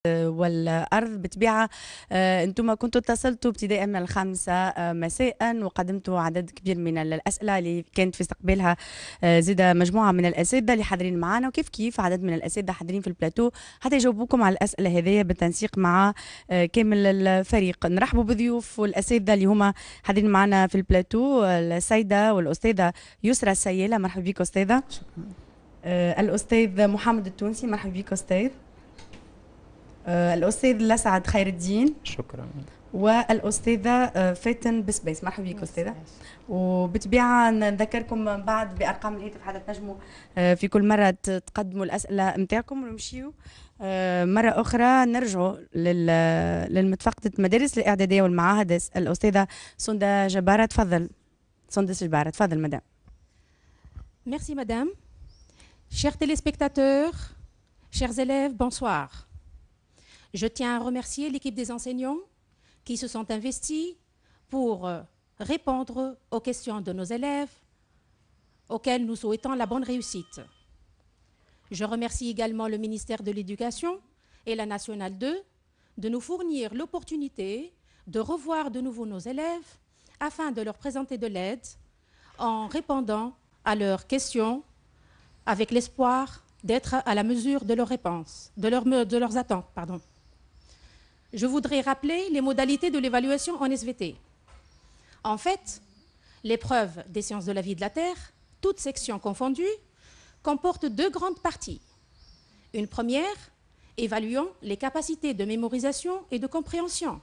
والأرض بالطبيعة. أنتم كنتوا اتصلتوا ابتداء من 5 مساء وقدمتوا عدد كبير من الأسئلة اللي كانت في استقبالها زاد مجموعة من الأساتذة اللي حاضرين معنا، وكيف كيف عدد من الأساتذة حاضرين في البلاتو حتى يجاوبوكم على الأسئلة هذه بالتنسيق مع كامل الفريق. نرحبوا بضيوف والأساتذة اللي هما حاضرين معنا في البلاتو، السيدة والأستاذة يسرى السيالة، مرحبا بك أستاذة. الأستاذ محمد التونسي، مرحبا بك أستاذ. الأستاذ لسعد خير الدين، شكرا. والأستاذة فاتن بسبيس، مرحبا بك أستاذة. وبالطبيعة نذكركم بعد بأرقام الهاتف حتى تنجموا في كل مرة تقدموا الأسئلة نتاعكم، ونمشيو مرة أخرى نرجعوا للمتفقدة مدارس الإعدادية والمعاهد. الأستاذة سندة جبارة، تفضل. سندة جبارة، تفضل مدام. Merci madame. Chers téléspectateurs, chers élèves, bonsoir. Je tiens à remercier l'équipe des enseignants qui se sont investis pour répondre aux questions de nos élèves auxquels nous souhaitons la bonne réussite. Je remercie également le ministère de l'Éducation et la Nationale 2 de nous fournir l'opportunité de revoir de nouveau nos élèves afin de leur présenter de l'aide en répondant à leurs questions avec l'espoir d'être à la mesure de leurs réponses, de leurs attentes, pardon. Je voudrais rappeler les modalités de l'évaluation en SVT. En fait, l'épreuve des sciences de la vie et de la Terre, toutes sections confondues, comporte deux grandes parties. Une première, évaluant les capacités de mémorisation et de compréhension.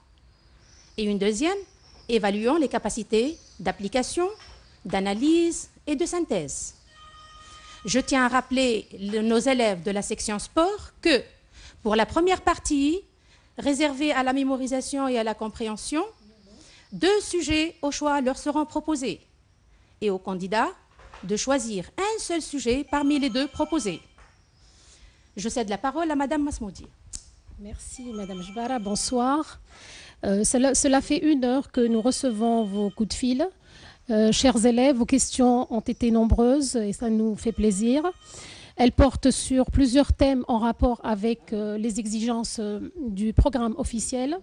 Et une deuxième, évaluant les capacités d'application, d'analyse et de synthèse. Je tiens à rappeler nos élèves de la section sport que, pour la première partie, réservés à la mémorisation et à la compréhension, 2 sujets au choix leur seront proposés et aux candidats de choisir un seul sujet parmi les 2 proposés. Je cède la parole à Madame Masmoudi. Merci Madame Jbara, bonsoir. Cela fait 1 heure que nous recevons vos coups de fil. Chers élèves, vos questions ont été nombreuses et ça nous fait plaisir. Elle porte sur plusieurs thèmes en rapport avec les exigences du programme officiel.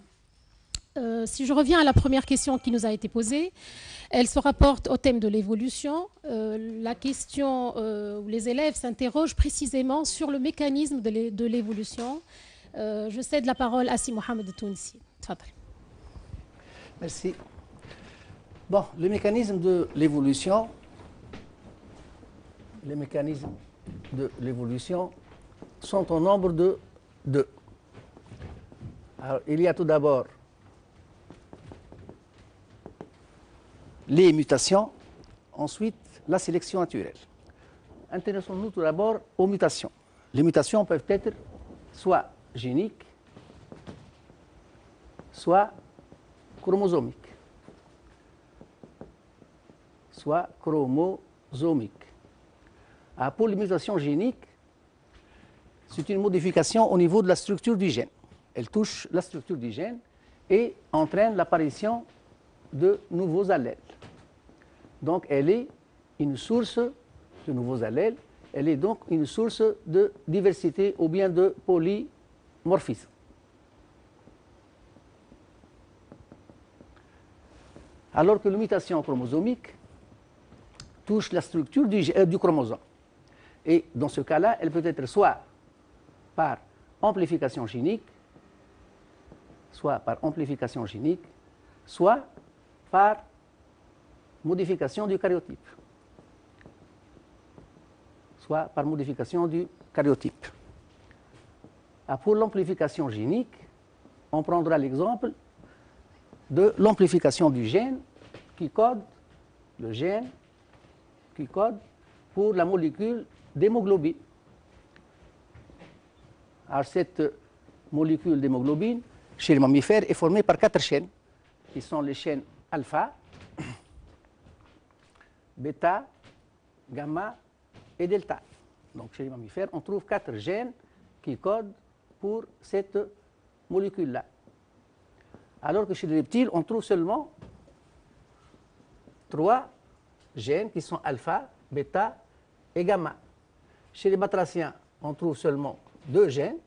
Si je reviens à la première question qui nous a été posée, elle se rapporte au thème de l'évolution. La question où les élèves s'interrogent précisément sur le mécanisme de l'évolution. Je cède la parole à Si Mohamed Tounsi. Merci. Bon, le mécanisme de l'évolution, les mécanismes de l'évolution sont au nombre de 2. Alors, il y a tout d'abord les mutations, ensuite la sélection naturelle. Intéressons-nous tout d'abord aux mutations. Les mutations peuvent être soit géniques, soit chromosomiques. Pour les mutations géniques, c'est une modification au niveau de la structure du gène. Elle touche la structure du gène et entraîne l'apparition de nouveaux allèles. Donc elle est une source de nouveaux allèles, elle est donc une source de diversité ou bien de polymorphisme. Alors que la mutation chromosomique touche la structure du chromosome. Et dans ce cas-là, elle peut être soit par amplification génique, soit par modification du karyotype. Pour l'amplification génique, on prendra l'exemple de l'amplification du gène qui code pour la molécule d'hémoglobine. Alors cette molécule d'hémoglobine, chez les mammifères, est formée par 4 chaînes, qui sont les chaînes alpha, bêta, gamma et delta. Donc chez les mammifères, on trouve 4 gènes qui codent pour cette molécule-là. Alors que chez les reptiles, on trouve seulement 3 gènes qui sont alpha, bêta et gamma. Chez les batraciens, on trouve seulement 2 gènes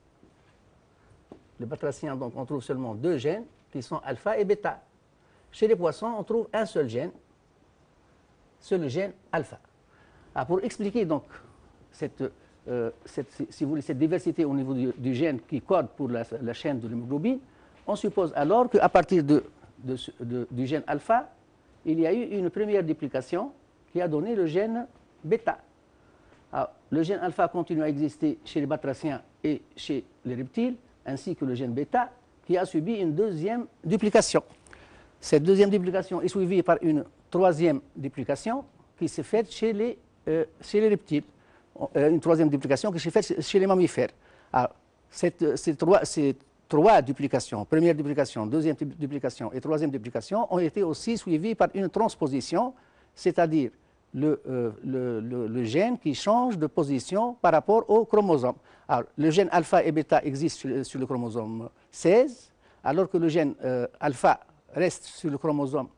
les batraciens, donc, on trouve seulement 2 gènes qui sont alpha et bêta. Chez les poissons, on trouve un seul gène, c'est le gène alpha. Pour expliquer donc si vous voulez, cette diversité au niveau du gène qui code pour la chaîne de l'hémoglobine, on suppose alors qu'à partir du gène alpha, il y a eu une première duplication qui a donné le gène bêta. Alors, le gène alpha continue à exister chez les batraciens et chez les reptiles, ainsi que le gène bêta qui a subi une deuxième duplication. Cette deuxième duplication est suivie par une troisième duplication qui s'est faite chez les reptiles. Une troisième duplication qui s'est faite chez les mammifères. Alors, ces trois duplications, première duplication, deuxième duplication et troisième duplication, ont été aussi suivies par une transposition, c'est-à-dire le gène qui change de position par rapport au chromosome. Alors, le gène alpha et bêta existe sur le chromosome 16, alors que le gène alpha reste sur le chromosome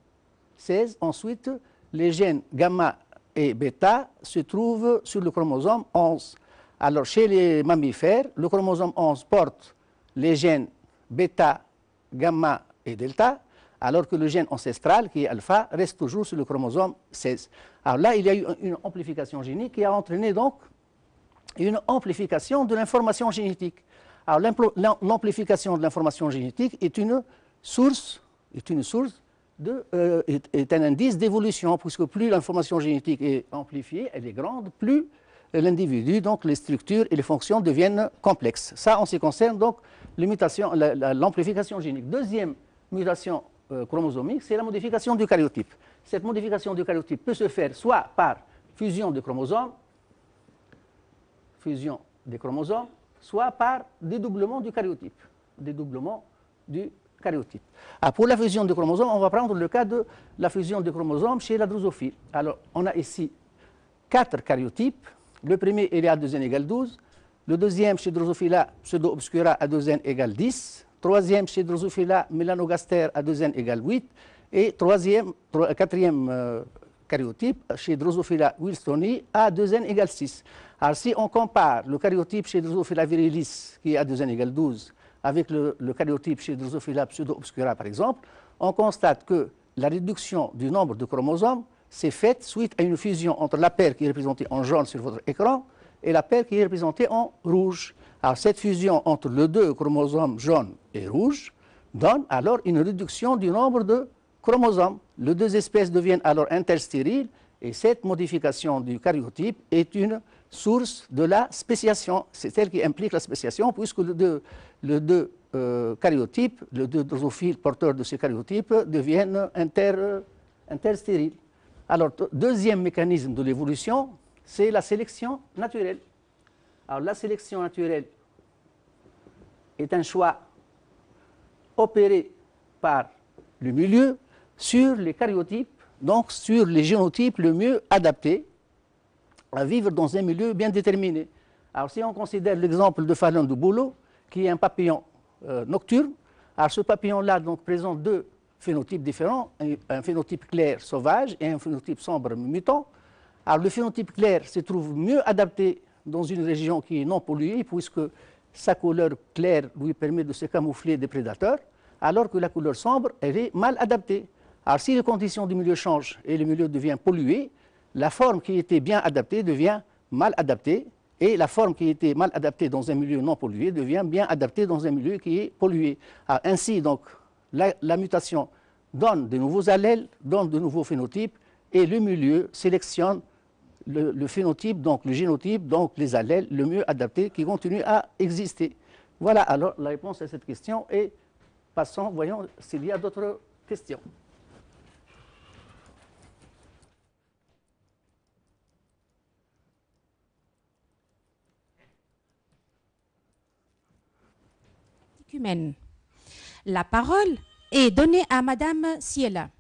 16. Ensuite, les gènes gamma et bêta se trouvent sur le chromosome 11. Alors, chez les mammifères, le chromosome 11 porte les gènes bêta, gamma et delta, alors que le gène ancestral, qui est alpha, reste toujours sur le chromosome 16. Alors là, il y a eu une amplification génique qui a entraîné donc une amplification de l'information génétique. Alors l'amplification de l'information génétique est un indice d'évolution, puisque plus l'information génétique est amplifiée, elle est grande, plus l'individu, donc les structures et les fonctions deviennent complexes. Ça, en ce qui concerne donc l'amplification génique. Deuxième mutation chromosomique, c'est la modification du karyotype. Cette modification du karyotype peut se faire soit par fusion des chromosomes, soit par dédoublement du karyotype. Pour la fusion des chromosomes, on va prendre le cas de la fusion des chromosomes chez la drosophile. Alors, on a ici 4 karyotypes. Le premier, il est à 2n égale 12. Le deuxième, chez Drosophila pseudo-obscura, à 2n égale 10. Troisième, chez Drosophila melanogaster, à 2n égale 8. Et quatrième karyotype, chez Drosophila wilsoni, à 2n égale 6. Alors, si on compare le karyotype chez Drosophila virilis, qui est à 2n égale 12, avec le karyotype chez Drosophila pseudo-obscura, par exemple, on constate que la réduction du nombre de chromosomes s'est faite suite à une fusion entre la paire qui est représentée en jaune sur votre écran et la paire qui est représentée en rouge. Alors, cette fusion entre les deux chromosomes jaune et rouge donne alors une réduction du nombre de chromosomes. Les deux espèces deviennent alors interstériles et cette modification du karyotype est une source de la spéciation. C'est elle qui implique la spéciation puisque les deux karyotypes, les deux drosophiles porteurs de ces karyotypes deviennent interstériles. Alors, deuxième mécanisme de l'évolution, c'est la sélection naturelle. Alors, la sélection naturelle est un choix opéré par le milieu sur les karyotypes, donc sur les génotypes le mieux adaptés à vivre dans un milieu bien déterminé. Alors, si on considère l'exemple de Phalon de Bouleau, qui est un papillon nocturne, alors ce papillon-là donc présente deux phénotypes différents, un phénotype clair sauvage et un phénotype sombre mutant. Alors le phénotype clair se trouve mieux adapté dans une région qui est non polluée puisque sa couleur claire lui permet de se camoufler des prédateurs, alors que la couleur sombre, elle est mal adaptée. Alors si les conditions du milieu changent et le milieu devient pollué, la forme qui était bien adaptée devient mal adaptée et la forme qui était mal adaptée dans un milieu non pollué devient bien adaptée dans un milieu qui est pollué. Alors, ainsi donc, la mutation donne de nouveaux allèles, donne de nouveaux phénotypes, et le milieu sélectionne le phénotype, donc le génotype, donc les allèles le mieux adaptés qui continuent à exister. Voilà alors la réponse à cette question, et passons, voyons s'il y a d'autres questions. Humaine. La parole est donnée à Madame Siela.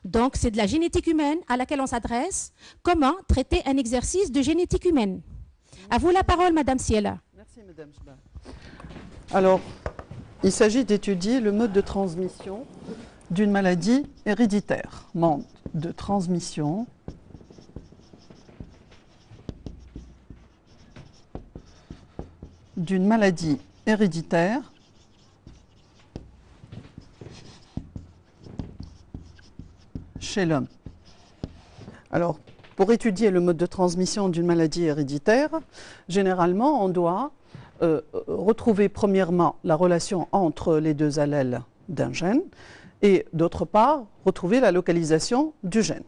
Donc, c'est de la génétique humaine à laquelle on s'adresse. Comment traiter un exercice de génétique humaine? À vous la parole, Madame Siela. Merci, Madame Chba. Alors, il s'agit d'étudier le mode de transmission d'une maladie héréditaire. Mode de transmission d'une maladie héréditaire chez l'homme. Alors, pour étudier le mode de transmission d'une maladie héréditaire, généralement, on doit retrouver premièrement la relation entre les deux allèles d'un gène et d'autre part, retrouver la localisation du gène.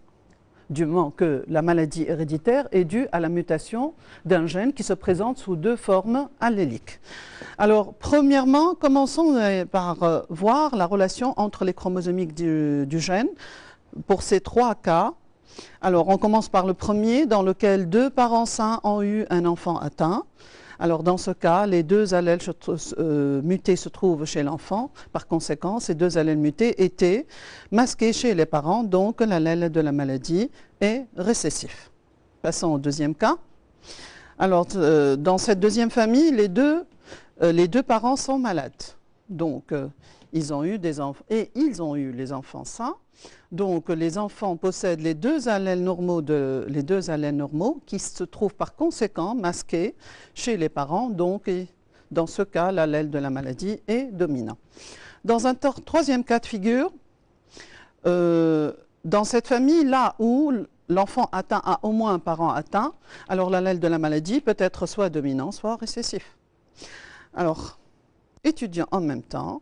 Du moment que la maladie héréditaire est due à la mutation d'un gène qui se présente sous deux formes alléliques. Alors, premièrement, commençons par voir la relation entre les chromosomiques du gène pour ces trois cas. Alors, on commence par le premier, dans lequel deux parents sains ont eu un enfant atteint. Alors, dans ce cas, les deux allèles mutés se trouvent chez l'enfant. Par conséquent, ces deux allèles mutés étaient masqués chez les parents, donc l'allèle de la maladie est récessif. Passons au deuxième cas. Alors, dans cette deuxième famille, les deux parents sont malades. Donc, ils ont eu des enfants et ils ont eu les enfants sains. Donc, les enfants possèdent les deux allèles normaux qui se trouvent par conséquent masqués chez les parents. Donc, dans ce cas, l'allèle de la maladie est dominant. Dans un troisième cas de figure, dans cette famille, là où l'enfant atteint a au moins un parent atteint, alors l'allèle de la maladie peut être soit dominant, soit récessif. Alors, étudions en même temps,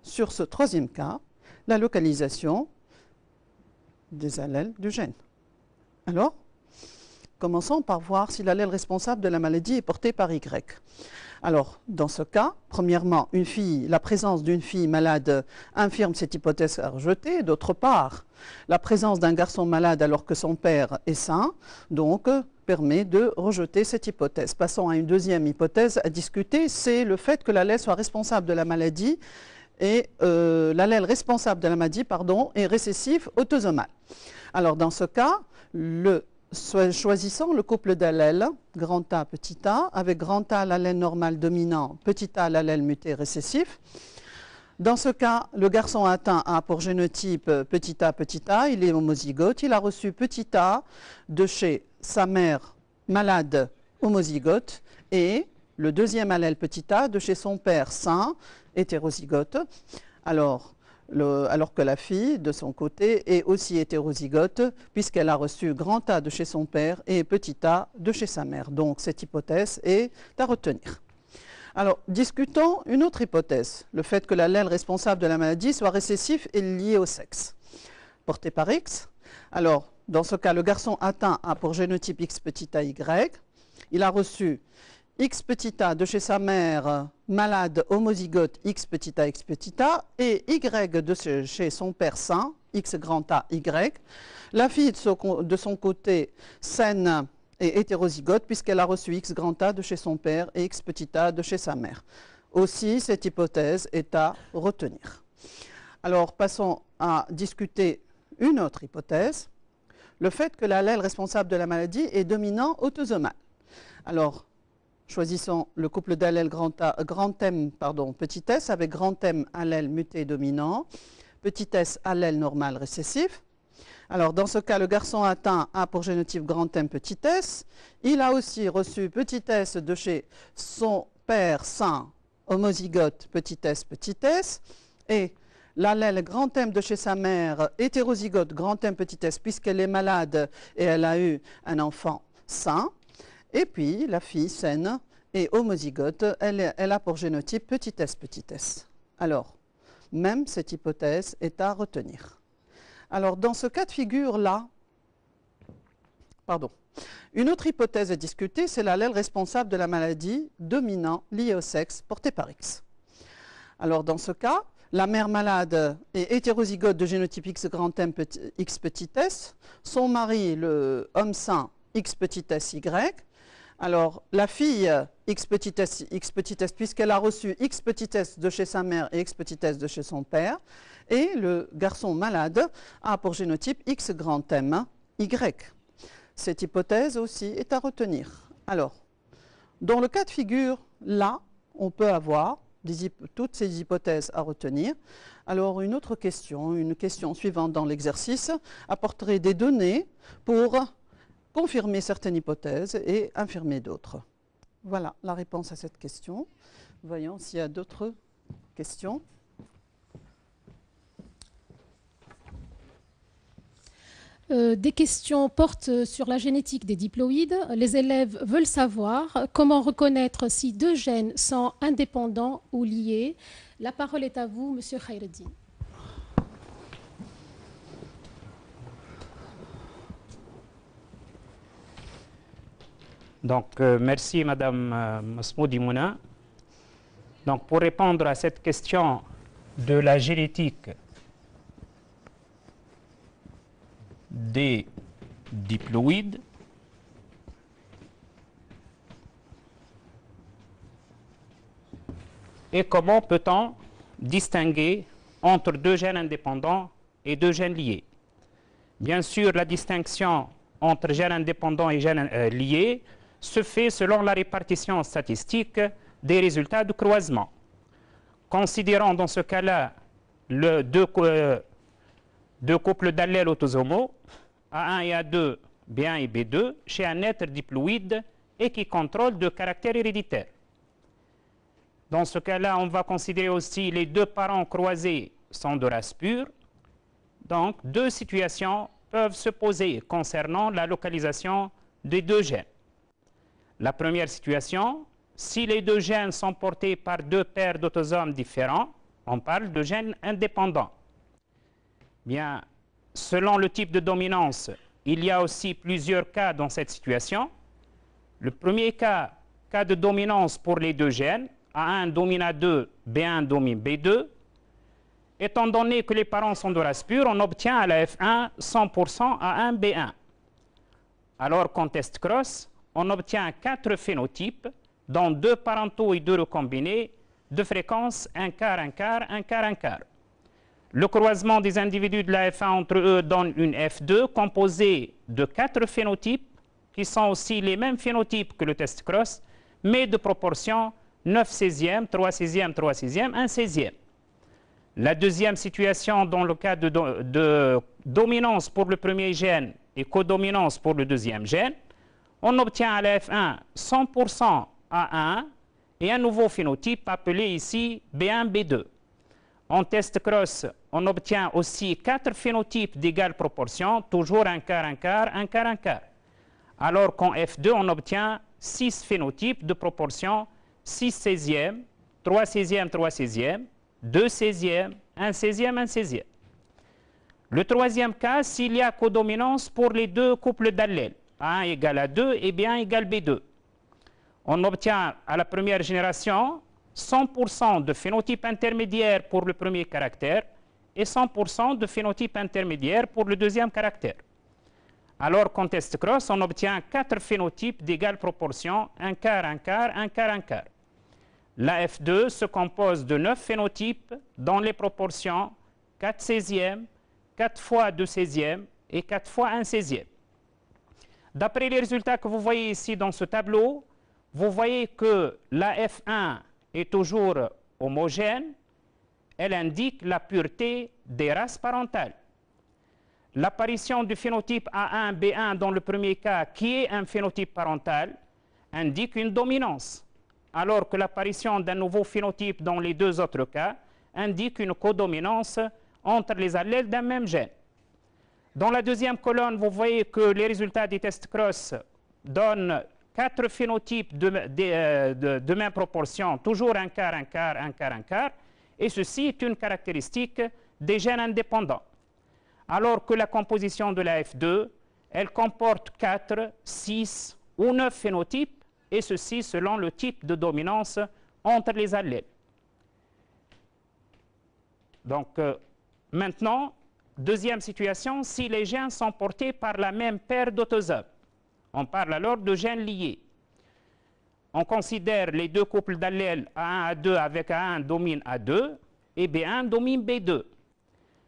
sur ce troisième cas, la localisation des allèles du gène. Alors, commençons par voir si l'allèle responsable de la maladie est porté par Y. Alors, dans ce cas, premièrement, la présence d'une fille malade infirme cette hypothèse à rejeter. D'autre part, la présence d'un garçon malade alors que son père est sain, donc, permet de rejeter cette hypothèse. Passons à une deuxième hypothèse à discuter, c'est le fait que l'allèle soit responsable de la maladie et l'allèle responsable de la maladie, est récessif autosomal. Alors, dans ce cas, choisissons le couple d'allèles, grand A, petit a, avec grand A l'allèle normal dominant, petit a l'allèle muté récessif. Dans ce cas, le garçon atteint a pour génotype petit a, il est homozygote, il a reçu petit a de chez sa mère malade homozygote et le deuxième allèle petit a de chez son père sain hétérozygote. Alors que la fille, de son côté, est aussi hétérozygote, puisqu'elle a reçu grand A de chez son père et petit a de chez sa mère. Donc, cette hypothèse est à retenir. Alors, discutons une autre hypothèse, le fait que l'allèle responsable de la maladie soit récessif et lié au sexe. Porté par X. Alors, dans ce cas, le garçon atteint a pour génotype X petit a Y. Il a reçu X petit a de chez sa mère malade homozygote X petit a et Y de chez son père sain X grand A Y. La fille de son côté saine et hétérozygote puisqu'elle a reçu X grand A de chez son père et X petit a de chez sa mère. Aussi, cette hypothèse est à retenir. Alors, passons à discuter une autre hypothèse, le fait que l'allèle responsable de la maladie est dominant autosomal. Alors, choisissons le couple d'allèles petit s avec grand M allèle muté dominant, petit s allèle normal récessif. Alors, dans ce cas, le garçon atteint a pour génotype grand M petit s. Il a aussi reçu petit s de chez son père sain homozygote petit s et l'allèle grand M de chez sa mère hétérozygote grand M petit s puisqu'elle est malade et elle a eu un enfant sain. Et puis, la fille saine et homozygote, elle a pour génotype petit s. Alors, même cette hypothèse est à retenir. Alors, dans ce cas de figure-là, une autre hypothèse à discuter, c'est l'allèle responsable de la maladie dominant lié au sexe porté par X. Alors, dans ce cas, la mère malade est hétérozygote de génotype X grand M X petit s, son mari, le homme sain, X petit s Y. Alors, la fille X petit s, puisqu'elle a reçu X petit s de chez sa mère et X petit s de chez son père, et le garçon malade a pour génotype X grand M, Y. Cette hypothèse aussi est à retenir. Alors, dans le cas de figure, là, on peut avoir toutes ces hypothèses à retenir. Alors, une autre question, une question suivante dans l'exercice, apporterait des données pour confirmer certaines hypothèses et infirmer d'autres. Voilà la réponse à cette question. Voyons s'il y a d'autres questions. Des questions portent sur la génétique des diploïdes. Les élèves veulent savoir comment reconnaître si deux gènes sont indépendants ou liés. La parole est à vous, Monsieur Khaireddine. Donc, merci Madame Masmoudi Mouna. Donc, pour répondre à cette question de la génétique des diploïdes, et comment peut-on distinguer entre deux gènes indépendants et deux gènes liés? Bien sûr, la distinction entre gènes indépendants et gènes liés se fait selon la répartition statistique des résultats du croisement. Considérons dans ce cas-là deux couples d'allèles autosomaux, A1 et A2, B1 et B2, chez un être diploïde et qui contrôle deux caractères héréditaires. Dans ce cas-là, on va considérer aussi les deux parents croisés sont de race pure. Donc, deux situations peuvent se poser concernant la localisation des deux gènes. La première situation, si les deux gènes sont portés par deux paires d'autosomes différents, on parle de gènes indépendants. Bien, selon le type de dominance, il y a aussi plusieurs cas dans cette situation. Le premier cas de dominance pour les deux gènes, A1 domine A2, B1 domine B2. Étant donné que les parents sont de race pure, on obtient à la F1 100% A1, B1. Alors qu'en test cross, on obtient 4 phénotypes, dont 2 parentaux et 2 recombinés, de fréquence 1 quart, 1 quart, 1 quart, 1 quart. Le croisement des individus de la F1 entre eux donne une F2 composée de 4 phénotypes, qui sont aussi les mêmes phénotypes que le test cross, mais de proportion 9/16, 3/16, 3/16, 1/16. La deuxième situation, dans le cas de dominance pour le premier gène et codominance pour le deuxième gène, on obtient à la F1 100% A1 et un nouveau phénotype appelé ici B1, B2. En test cross, on obtient aussi 4 phénotypes d'égale proportion, toujours 1 quart, 1 quart, 1 quart, 1 quart. Alors qu'en F2, on obtient 6 phénotypes de proportion 6/16, 3/16, 3/16, 2/16, 1/16, 1/16. Le troisième cas, s'il y a codominance pour les deux couples d'allèles, A1 égale A2 et B1 égale B2. On obtient à la première génération 100% de phénotype intermédiaire pour le premier caractère et 100% de phénotype intermédiaire pour le deuxième caractère. Alors qu'en test cross, on obtient 4 phénotypes d'égale proportion, 1 quart, 1 quart, 1 quart, 1 quart. La F2 se compose de 9 phénotypes dont les proportions 4/16, 4 fois 2/16 et 4 fois 1/16. D'après les résultats que vous voyez ici dans ce tableau, vous voyez que la F1 est toujours homogène. Elle indique la pureté des races parentales. L'apparition du phénotype A1, B1 dans le premier cas, qui est un phénotype parental, indique une dominance, alors que l'apparition d'un nouveau phénotype dans les deux autres cas indique une codominance entre les allèles d'un même gène. Dans la deuxième colonne, vous voyez que les résultats des tests cross donnent 4 phénotypes de même proportion, toujours 1 quart, 1 quart, 1 quart, 1 quart, et ceci est une caractéristique des gènes indépendants. Alors que la composition de la F2, elle comporte 4, 6 ou 9 phénotypes, et ceci selon le type de dominance entre les allèles. Donc, maintenant, deuxième situation, si les gènes sont portés par la même paire d'autosomes. On parle alors de gènes liés. On considère les deux couples d'allèles A1, A2 avec A1 domine A2 et B1 domine B2.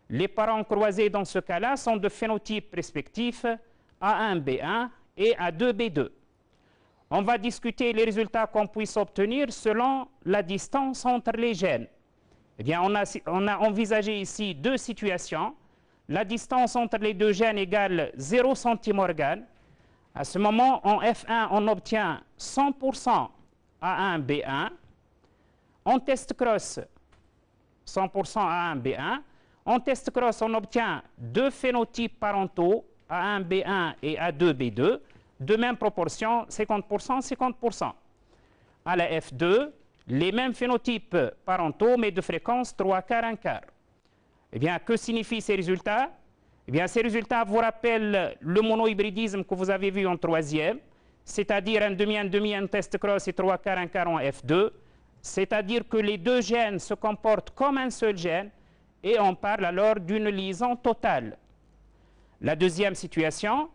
Les parents croisés dans ce cas-là sont de phénotypes respectifs A1, B1 et A2, B2. On va discuter les résultats qu'on puisse obtenir selon la distance entre les gènes. Eh bien, on a envisagé ici deux situations. La distance entre les deux gènes égale 0 centimorgane. À ce moment, en F1, on obtient 100% A1, B1. En test cross, 100% A1, B1. En test cross, on obtient deux phénotypes parentaux, A1, B1 et A2, B2, de même proportion, 50%, 50%. À la F2, les mêmes phénotypes parentaux, mais de fréquence 3 quarts, 1 quart. Eh bien, que signifient ces résultats? Eh bien, ces résultats vous rappellent le monohybridisme que vous avez vu en troisième, c'est-à-dire un demi, un test cross et 3 quarts, 1 quart en F2, c'est-à-dire que les deux gènes se comportent comme un seul gène, et on parle alors d'une liaison totale. La deuxième situation,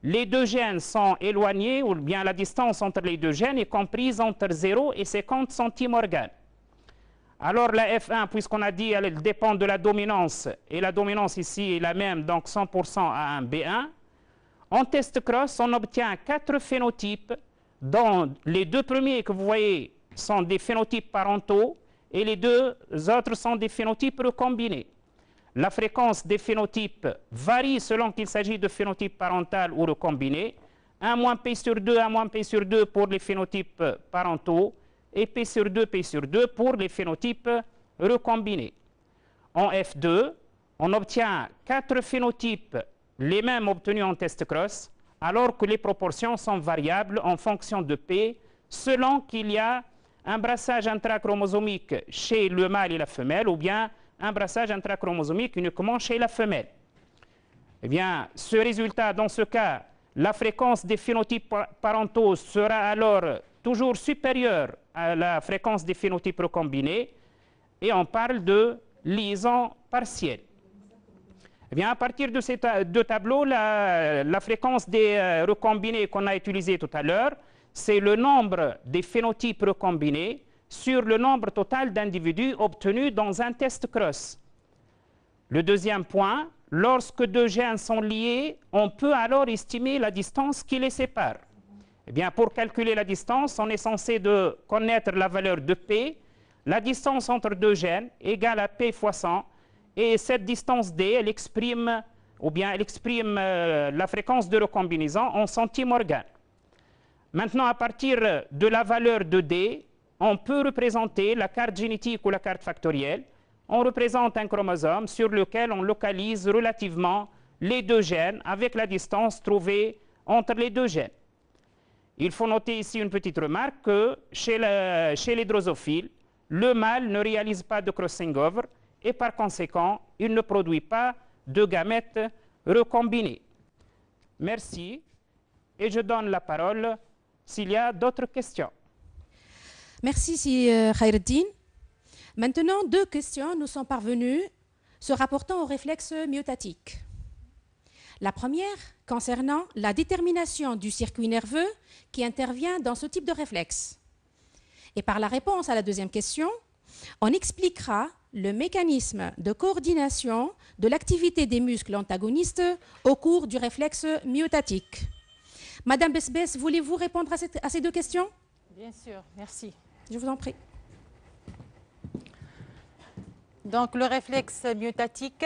les deux gènes sont éloignés, ou bien la distance entre les deux gènes est comprise entre 0 et 50 centimorganes. Alors la F1, puisqu'on a dit elle dépend de la dominance, et la dominance ici est la même, donc 100% à un B1, en test cross, on obtient 4 phénotypes, dont les deux premiers que vous voyez sont des phénotypes parentaux, et les deux autres sont des phénotypes recombinés. La fréquence des phénotypes varie selon qu'il s'agit de phénotypes parental ou recombinés. 1 moins P sur 2, 1 moins P sur 2 pour les phénotypes parentaux et P sur 2 pour les phénotypes recombinés. En F2, on obtient 4 phénotypes, les mêmes obtenus en test cross, alors que les proportions sont variables en fonction de P, selon qu'il y a un brassage intrachromosomique chez le mâle et la femelle, ou bien un brassage intrachromosomique uniquement chez la femelle. Eh bien, ce résultat, dans ce cas, la fréquence des phénotypes parentaux sera alors toujours supérieure à la fréquence des phénotypes recombinés, et on parle de liaison partielle. Eh bien, à partir de ces deux tableaux, la fréquence des recombinés qu'on a utilisé tout à l'heure, c'est le nombre des phénotypes recombinés sur le nombre total d'individus obtenus dans un test cross. Le deuxième point, lorsque deux gènes sont liés, on peut alors estimer la distance qui les sépare. Eh bien, pour calculer la distance, on est censé connaître la valeur de P. La distance entre deux gènes égale à P fois 100. Et cette distance D, elle exprime la fréquence de recombinaison en centimorganes. Maintenant, à partir de la valeur de D, on peut représenter la carte génétique ou la carte factorielle. On représente un chromosome sur lequel on localise relativement les deux gènes avec la distance trouvée entre les deux gènes. Il faut noter ici une petite remarque que chez les drosophiles, le mâle ne réalise pas de crossing over et par conséquent, il ne produit pas de gamètes recombinés. Merci et je donne la parole s'il y a d'autres questions. Merci, Khaireddine. Maintenant, 2 questions nous sont parvenues se rapportant au réflexe myotatique. La première concernant la détermination du circuit nerveux qui intervient dans ce type de réflexe. Et par la réponse à la deuxième question, on expliquera le mécanisme de coordination de l'activité des muscles antagonistes au cours du réflexe myotatique. Madame Besbès, voulez-vous répondre à ces 2 questions? Bien sûr, merci. Je vous en prie. Donc le réflexe myotatique,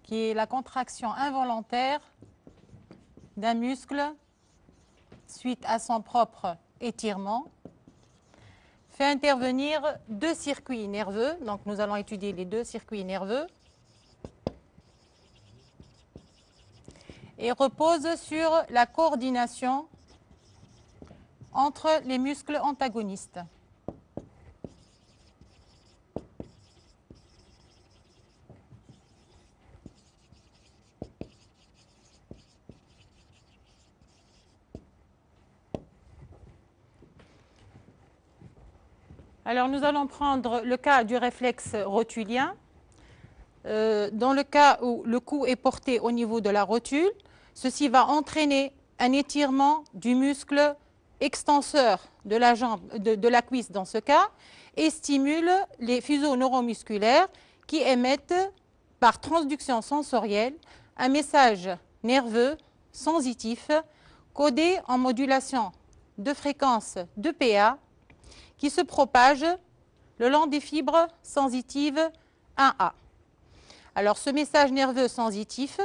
qui est la contraction involontaire d'un muscle suite à son propre étirement, fait intervenir 2 circuits nerveux. Donc nous allons étudier les 2 circuits nerveux et repose sur la coordination entre les muscles antagonistes. Alors nous allons prendre le cas du réflexe rotulien. Dans le cas où le coup est porté au niveau de la rotule, ceci va entraîner un étirement du muscle extenseur de la jambe, de la cuisse dans ce cas, et stimule les fuseaux neuromusculaires qui émettent par transduction sensorielle un message nerveux sensitif codé en modulation de fréquence de PA qui se propage le long des fibres sensitives 1A. Alors ce message nerveux sensitif,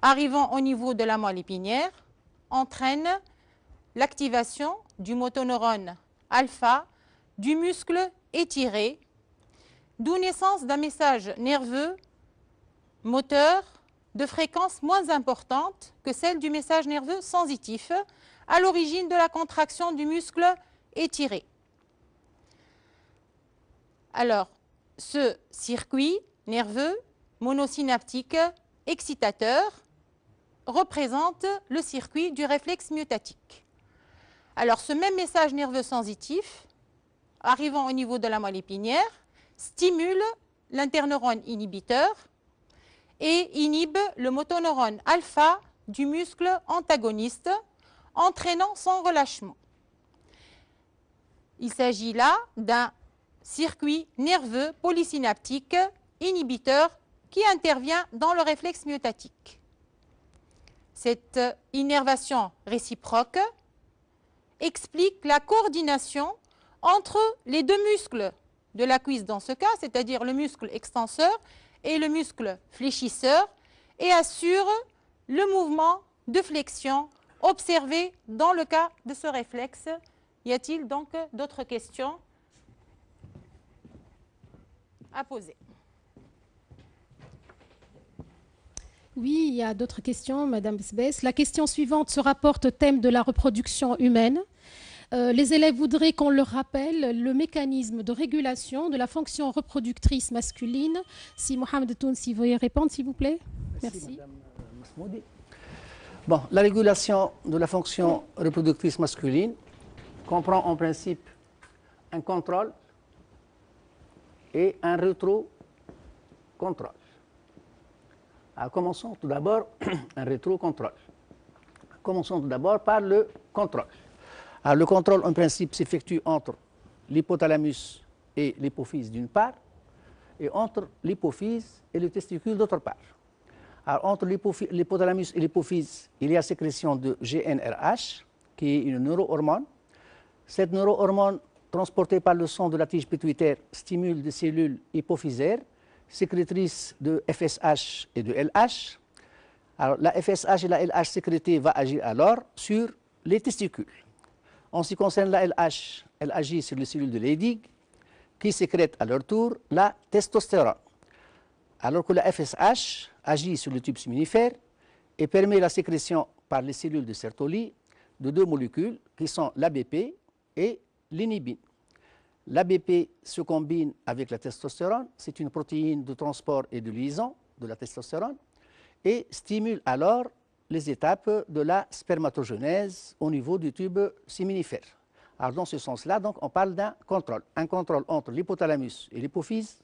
arrivant au niveau de la moelle épinière, entraîne l'activation du motoneurone alpha du muscle étiré, d'où naissance d'un message nerveux moteur de fréquence moins importante que celle du message nerveux sensitif, à l'origine de la contraction du muscle étiré. Alors, ce circuit nerveux monosynaptique excitateur représente le circuit du réflexe myotatique. Alors, ce même message nerveux sensitif, arrivant au niveau de la moelle épinière, stimule l'interneurone inhibiteur et inhibe le motoneurone alpha du muscle antagoniste, entraînant son relâchement. Il s'agit là d'un circuit nerveux polysynaptique inhibiteur qui intervient dans le réflexe myotatique. Cette innervation réciproque explique la coordination entre les deux muscles de la cuisse dans ce cas, c'est-à-dire le muscle extenseur et le muscle fléchisseur, et assure le mouvement de flexion observé dans le cas de ce réflexe. Y a-t-il donc d'autres questions à poser? Oui, il y a d'autres questions, Madame Besbès. La question suivante se rapporte au thème de la reproduction humaine. Les élèves voudraient qu'on leur rappelle le mécanisme de régulation de la fonction reproductrice masculine. Si Mohamed Tounsi veut y répondre, s'il vous plaît. Merci. Madame Masmoudi. Bon, la régulation de la fonction reproductrice masculine comprend en principe un contrôle et un rétro-contrôle. Alors, commençons tout d'abord un rétro-contrôle. Commençons tout d'abord par le contrôle. Alors, le contrôle, en principe, s'effectue entre l'hypothalamus et l'hypophyse d'une part, et entre l'hypophyse et le testicule d'autre part. Alors, entre l'hypothalamus et l'hypophyse, il y a sécrétion de GnRH, qui est une neurohormone. Cette neurohormone, transportée par le son de la tige pituitaire, stimule des cellules hypophysaires, sécrétrices de FSH et de LH. Alors, la FSH et la LH sécrétée va agir alors sur les testicules. En ce qui concerne la LH, elle agit sur les cellules de Leydig, qui sécrètent à leur tour la testostérone. Alors que la FSH agit sur le tube séminifère et permet la sécrétion par les cellules de Sertoli de deux molécules qui sont l'ABP et l'inhibine. L'ABP se combine avec la testostérone, c'est une protéine de transport et de liaison de la testostérone, et stimule alors les étapes de la spermatogenèse au niveau du tube séminifère. Alors dans ce sens-là, donc, on parle d'un contrôle. Un contrôle entre l'hypothalamus et l'hypophyse,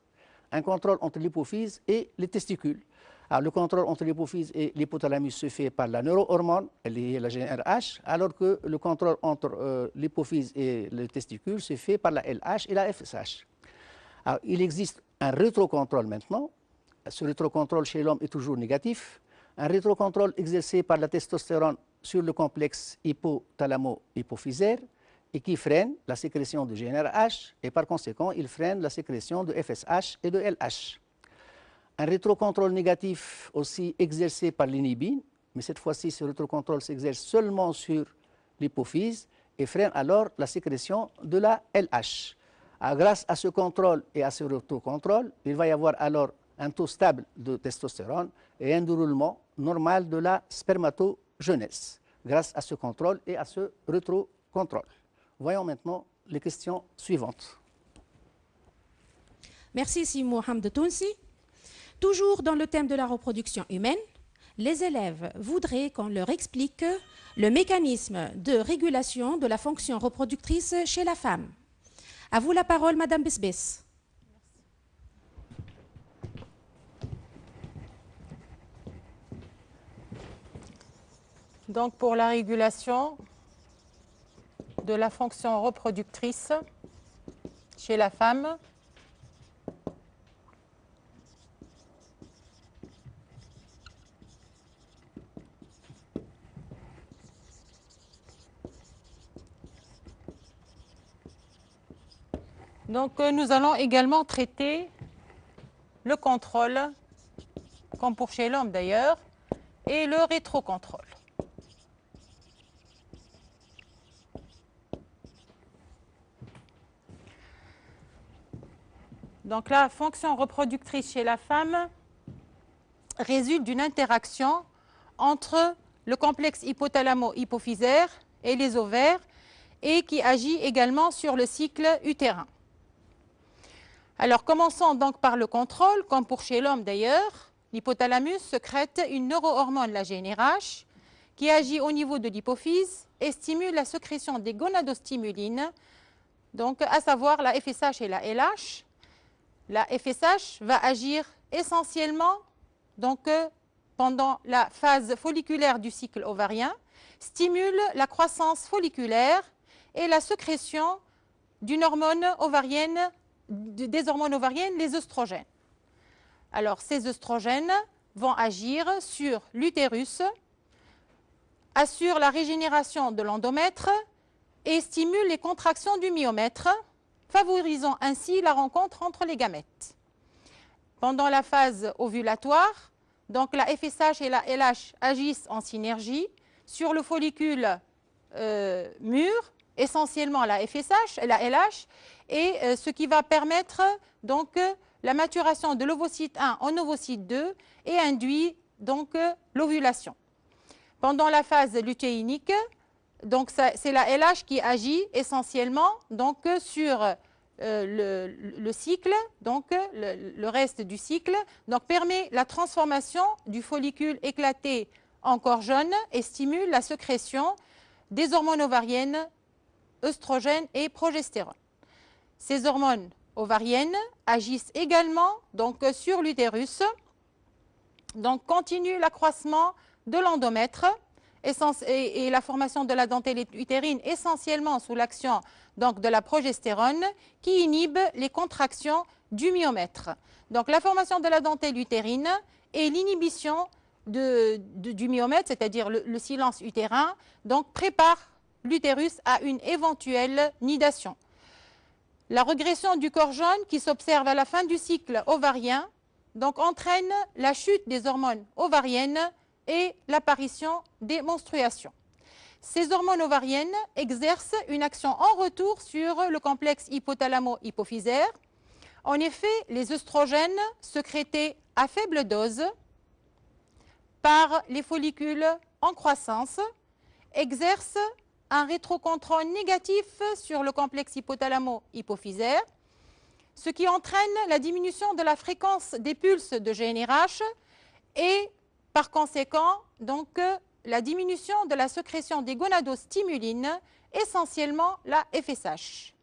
un contrôle entre l'hypophyse et les testicules. Alors le contrôle entre l'hypophyse et l'hypothalamus se fait par la neurohormone, elle est la GnRH, alors que le contrôle entre l'hypophyse et le testicule se fait par la LH et la FSH. Alors il existe un rétrocontrôle maintenant. Ce rétrocontrôle chez l'homme est toujours négatif. Un rétrocontrôle exercé par la testostérone sur le complexe hypothalamo-hypophysaire et qui freine la sécrétion de GnRH et par conséquent, il freine la sécrétion de FSH et de LH. Un rétrocontrôle négatif aussi exercé par l'inhibine, mais cette fois-ci, ce rétrocontrôle s'exerce seulement sur l'hypophyse et freine alors la sécrétion de la LH. Alors, grâce à ce contrôle et à ce rétrocontrôle, il va y avoir alors un taux stable de testostérone et un déroulement normal de la spermatogenèse, grâce à ce contrôle et à ce rétrocontrôle. Voyons maintenant les questions suivantes. Merci, Si Mohamed Tounsi. Toujours dans le thème de la reproduction humaine, les élèves voudraient qu'on leur explique le mécanisme de régulation de la fonction reproductrice chez la femme. À vous la parole, Madame Besbès. Donc pour la régulation de la fonction reproductrice chez la femme, donc nous allons également traiter le contrôle, comme pour chez l'homme d'ailleurs, et le rétrocontrôle. Donc la fonction reproductrice chez la femme résulte d'une interaction entre le complexe hypothalamo-hypophysaire et les ovaires et qui agit également sur le cycle utérin. Alors commençons donc par le contrôle, comme pour chez l'homme d'ailleurs. L'hypothalamus sécrète une neurohormone, la GnRH, qui agit au niveau de l'hypophyse et stimule la sécrétion des gonadostimulines, donc à savoir la FSH et la LH. La FSH va agir essentiellement donc, pendant la phase folliculaire du cycle ovarien, stimule la croissance folliculaire et la sécrétion d'une hormone ovarienne, des hormones ovariennes, les œstrogènes. Alors, ces œstrogènes vont agir sur l'utérus, assurent la régénération de l'endomètre et stimulent les contractions du myomètre, favorisant ainsi la rencontre entre les gamètes. Pendant la phase ovulatoire, donc la FSH et la LH agissent en synergie sur le follicule mûr, essentiellement la FSH et la LH, et ce qui va permettre donc la maturation de l'ovocyte 1 en ovocyte 2 et induit donc l'ovulation. Pendant la phase lutéinique, donc c'est la LH qui agit essentiellement donc sur le cycle, donc le reste du cycle, donc permet la transformation du follicule éclaté en corps jaune et stimule la sécrétion des hormones ovariennes, œstrogènes et progestérone. Ces hormones ovariennes agissent également donc sur l'utérus, donc continuent l'accroissement de l'endomètre et la formation de la dentelle utérine essentiellement sous l'action donc de la progestérone qui inhibe les contractions du myomètre. Donc la formation de la dentelle utérine et l'inhibition du myomètre, c'est-à-dire le silence utérin, donc prépare l'utérus à une éventuelle nidation. La régression du corps jaune qui s'observe à la fin du cycle ovarien donc entraîne la chute des hormones ovariennes et l'apparition des menstruations. Ces hormones ovariennes exercent une action en retour sur le complexe hypothalamo-hypophysaire. En effet, les œstrogènes sécrétés à faible dose par les follicules en croissance exercent un rétrocontrôle négatif sur le complexe hypothalamo-hypophysaire, ce qui entraîne la diminution de la fréquence des pulses de GnRH et par conséquent donc la diminution de la sécrétion des gonadostimulines, essentiellement la FSH.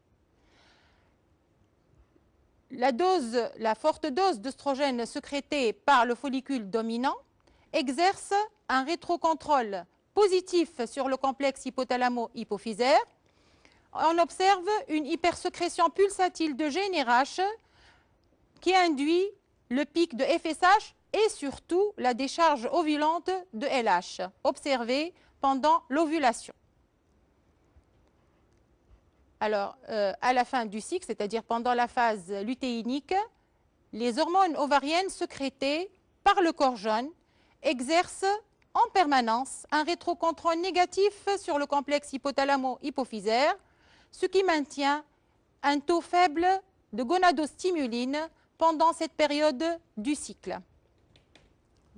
La forte dose d'œstrogène sécrétée par le follicule dominant exerce un rétrocontrôle positif sur le complexe hypothalamo-hypophysaire. On observe une hypersécrétion pulsatile de GnRH qui induit le pic de FSH et surtout la décharge ovulante de LH observée pendant l'ovulation. Alors, à la fin du cycle, c'est-à-dire pendant la phase lutéinique, les hormones ovariennes sécrétées par le corps jaune exercent en permanence un rétrocontrôle négatif sur le complexe hypothalamo-hypophysaire, ce qui maintient un taux faible de gonadostimulines pendant cette période du cycle.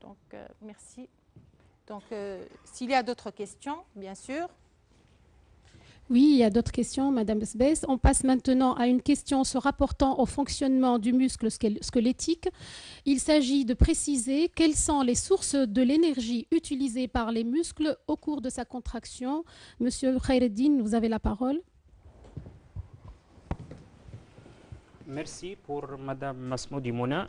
Donc, merci. Donc, s'il y a d'autres questions, bien sûr. Oui, il y a d'autres questions, Madame Sbès. On passe maintenant à une question se rapportant au fonctionnement du muscle squelettique. Il s'agit de préciser quelles sont les sources de l'énergie utilisée par les muscles au cours de sa contraction. Monsieur Khaireddine, vous avez la parole. Merci pour Madame Masmoudi Mouna.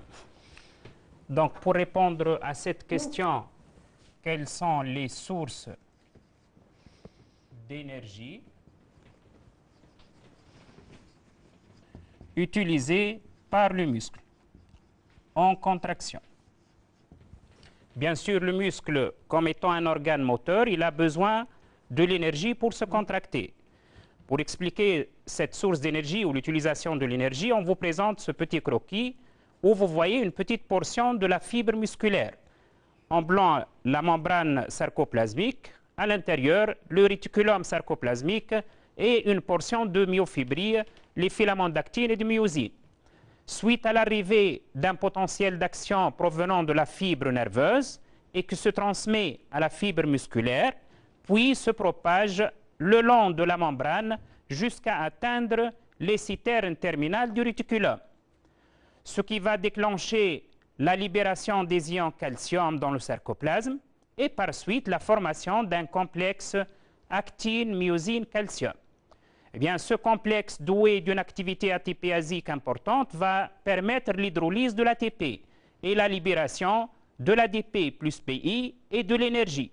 Donc, pour répondre à cette question, quelles sont les sources d'énergie utilisées par le muscle en contraction? Bien sûr, le muscle, comme étant un organe moteur, il a besoin de l'énergie pour se contracter. Pour expliquer cette source d'énergie ou l'utilisation de l'énergie, on vous présente ce petit croquis où vous voyez une petite portion de la fibre musculaire. En blanc, la membrane sarcoplasmique, à l'intérieur, le réticulum sarcoplasmique et une portion de myofibrilles, les filaments d'actine et de myosine. suite à l'arrivée d'un potentiel d'action provenant de la fibre nerveuse et qui se transmet à la fibre musculaire, puis se propage le long de la membrane jusqu'à atteindre les citernes terminales du réticulum, ce qui va déclencher la libération des ions calcium dans le sarcoplasme et par suite la formation d'un complexe actine-myosine-calcium. Eh bien, ce complexe doué d'une activité ATPasique importante va permettre l'hydrolyse de l'ATP et la libération de l'ADP plus PI et de l'énergie.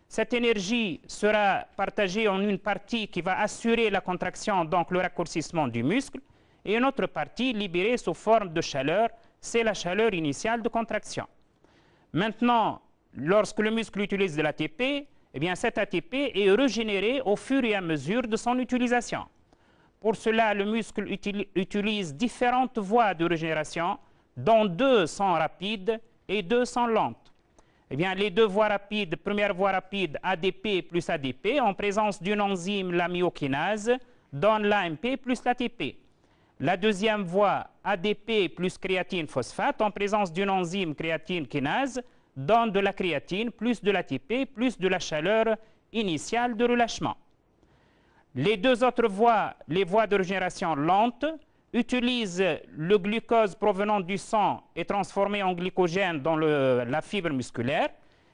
Cette énergie sera partagée en une partie qui va assurer la contraction, donc le raccourcissement du muscle, et une autre partie libérée sous forme de chaleur, c'est la chaleur initiale de contraction. Maintenant, lorsque le muscle utilise de l'ATP, eh bien, cet ATP est régénéré au fur et à mesure de son utilisation. Pour cela, le muscle utilise différentes voies de régénération, dont 2 sont rapides et 2 sont lentes. Eh bien, les 2 voies rapides, première voie rapide, ADP plus ADP, en présence d'une enzyme, la myokinase, donne l'AMP plus l'ATP. La deuxième voie, ADP plus créatine phosphate, en présence d'une enzyme créatine kinase, donne de la créatine, plus de l'ATP, plus de la chaleur initiale de relâchement. Les 2 autres voies, les voies de régénération lente, utilisent le glucose provenant du sang et transformé en glycogène dans la fibre musculaire.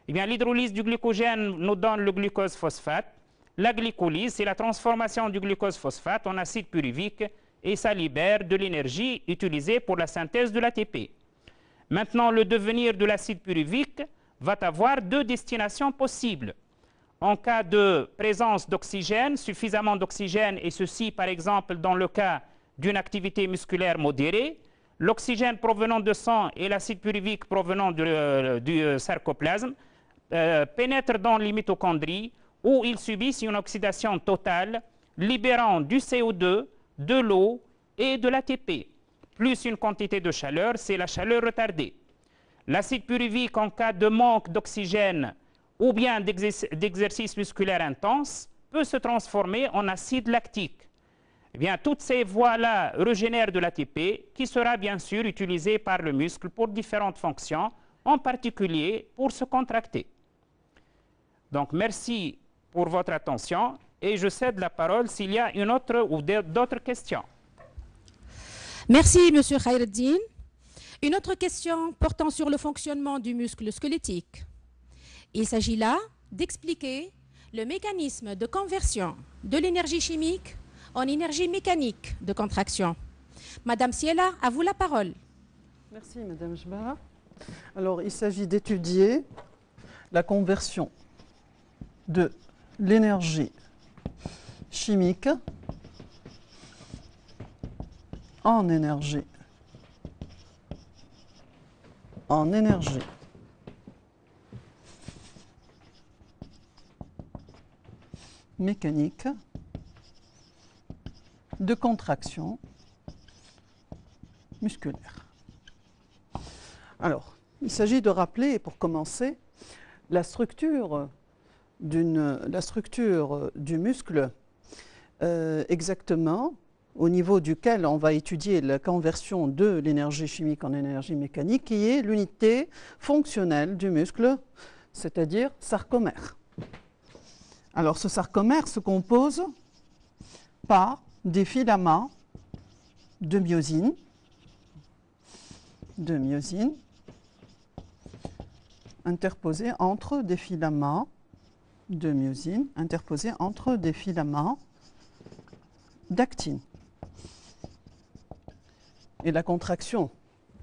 Eh bien, l'hydrolyse du glycogène nous donne le glucose phosphate. La glycolyse, c'est la transformation du glucose phosphate en acide pyruvique et ça libère de l'énergie utilisée pour la synthèse de l'ATP. Maintenant, le devenir de l'acide pyruvique va avoir 2 destinations possibles. En cas de présence d'oxygène, suffisamment d'oxygène, et ceci par exemple dans le cas d'une activité musculaire modérée, l'oxygène provenant de sang et l'acide pyruvique provenant du sarcoplasme pénètrent dans les mitochondries où ils subissent une oxydation totale, libérant du CO2, de l'eau et de l'ATP. Plus une quantité de chaleur, c'est la chaleur retardée. L'acide pyruvique, en cas de manque d'oxygène ou bien d'exercice musculaire intense, peut se transformer en acide lactique. Eh bien, toutes ces voies-là régénèrent de l'ATP qui sera bien sûr utilisé par le muscle pour différentes fonctions, en particulier pour se contracter. Donc, merci pour votre attention et je cède la parole s'il y a une autre ou d'autres questions. Merci, M. Khaireddine. Une autre question portant sur le fonctionnement du muscle squelettique. Il s'agit là d'expliquer le mécanisme de conversion de l'énergie chimique en énergie mécanique de contraction. Madame Siela, à vous la parole. Merci, Madame Jbara. Alors, il s'agit d'étudier la conversion de l'énergie chimique en énergie mécanique de contraction musculaire. Alors, il s'agit de rappeler, pour commencer, la structure du muscle exactement au niveau duquel on va étudier la conversion de l'énergie chimique en énergie mécanique, qui est l'unité fonctionnelle du muscle, c'est-à-dire sarcomère. Alors, ce sarcomère se compose par des filaments de myosine, interposés entre des filaments de myosine, interposés entre des filaments d'actine. Et la contraction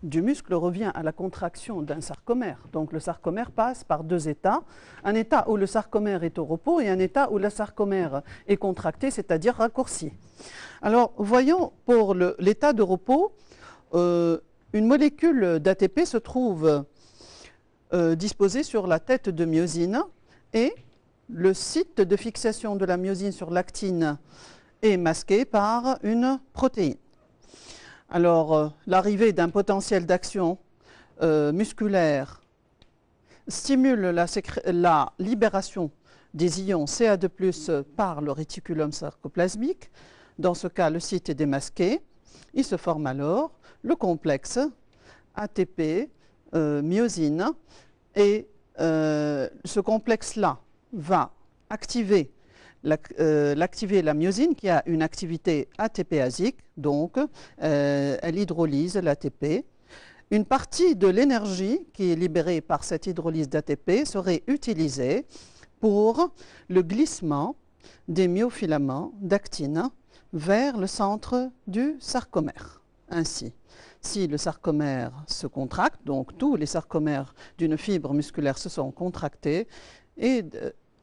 du muscle revient à la contraction d'un sarcomère. Donc le sarcomère passe par 2 états. Un état où le sarcomère est au repos et un état où le sarcomère est contracté, c'est-à-dire raccourci. Alors voyons pour l'état de repos, une molécule d'ATP se trouve disposée sur la tête de myosine et le site de fixation de la myosine sur l'actine est masqué par une protéine. Alors, l'arrivée d'un potentiel d'action musculaire stimule la libération des ions Ca2+ par le réticulum sarcoplasmique. Dans ce cas, le site est démasqué. Il se forme alors le complexe ATP, myosine, et ce complexe-là va activer la myosine qui a une activité ATPasique, donc elle hydrolyse l'ATP. Une partie de l'énergie qui est libérée par cette hydrolyse d'ATP serait utilisée pour le glissement des myofilaments d'actine vers le centre du sarcomère. Ainsi, si le sarcomère se contracte, donc tous les sarcomères d'une fibre musculaire se sont contractés, et